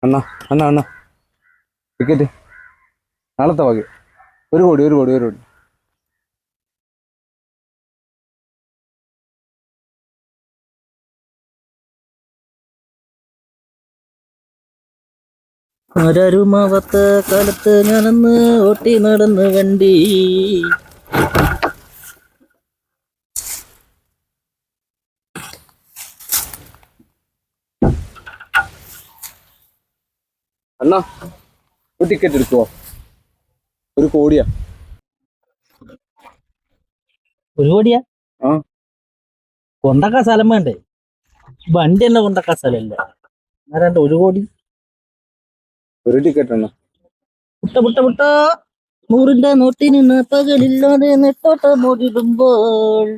അണ്ണാ അണ്ണാ അണ്ണാ ticket നാളത്തെ വകെ 1 കോടി 1 കോടി ആരാരുമാവാത്ത കാലത്ത് ഞാനന്ന് ഓട്ടി നടന്ന് വണ്ടി. അണ്ണാ ഒരു ടിക്കറ്റ് എടുക്കുവോ? 1 കോടിയാ. 1 കോടിയാ? ആ കൊണ്ടക്കാൻ സ്ഥലം വേണ്ടേ? വണ്ടി തന്നെ കൊണ്ടക്കാൻ സ്ഥലമില്ല. ആരാണ്ട് 1 കോടി? ഒരു ടിക്കറ്റ് അണ്ണാ. മുട്ട മുട്ട മുട്ട 100ന്റെ നോട്ടിന് പകലില്ലാതെ നെട്ടോട്ടം ഓടിടുമ്പോൾ.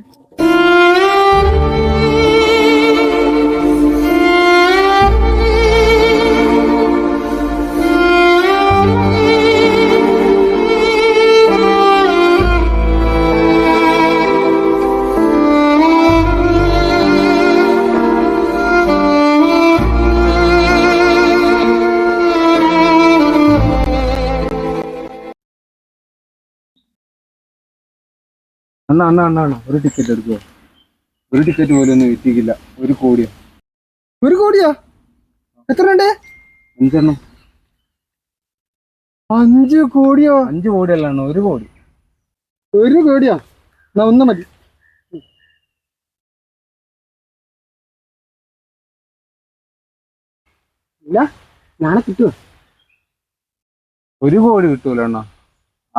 അണ്ണാ അണ്ണാ അണ്ണാ അണ്ണാ ഒരു ടിക്കറ്റ് എടുക്കുവോ? ഒരു ടിക്കറ്റ് പോലും ഒന്നും എത്തിക്കില്ല. 1 കോടിയാ. 1 കോടിയാ? എത്ര ഉണ്ട്? 5 എണ്ണം. 5 കോടിയോ? 5 കോടിയല്ല അണ്ണാ, 1 കോടി. 1 കോടിയാ? എന്നാ ഒന്ന് മതി. ഇല്ല, നാളെ കിട്ടുമോ? 1 കോടി കിട്ടൂല അണ്ണാ,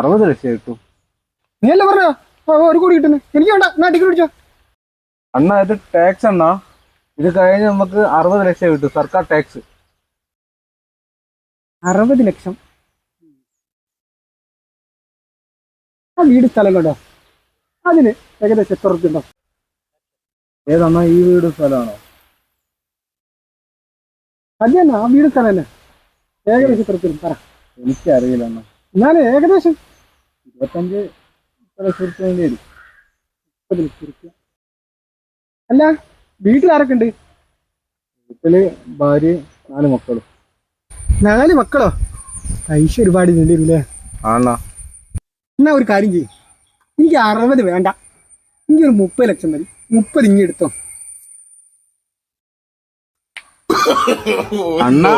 60 ലക്ഷം കിട്ടും. നീ അല്ലേ പറഞ്ഞോ 1 കോടി കിട്ടുന്നു? എനിക്ക് വേണ്ട, എന്നാ ടിക്കറ്റ് പിടിച്ചോ. അണ്ണാ ഇത് ടാക്സ് അണ്ണാ. ഇത് കഴിഞ്ഞ് നമുക്ക് 60 ലക്ഷം കിട്ടും, സർക്കാർ ടാക്സ്. 60 ലക്ഷം? ആ വീട് സ്ഥലം കണ്ടോ? അതിന് ഏകദേശം എത്ര ഉറുപ്പിക ഉണ്ടോ? ഏതണ്ണാ, ഈ വീട് സ്ഥലമാണോ? അത് തന്നെ, ആ വീട് സ്ഥലം തന്നെ. ഏകദേശം എത്ര ഉറുപ്പിക പറ. എനിക്കറിയില്ല അണ്ണാ. എന്നാലും ഏകദേശം 25 ലക്ഷം വരും. 30 ലക്ഷം ഉറുപ്പിക. അല്ല, വീട്ടിൽ ആരൊക്കെ ഉണ്ട്? വീട്ടില് ഭാര്യ 4 മക്കളും. 4 മക്കളോ? പൈസ ഒരുപാട് വേണ്ടി വരും അല്ലേ? ആണോ? എന്നാ ഒരു കാര്യം ചെയ്യും, എനിക്ക് 60 വേണ്ട, എനിക്കൊരു 30 ലക്ഷം മതി. 30 ഇങ്ങി എടുത്തോ. അണ്ണാ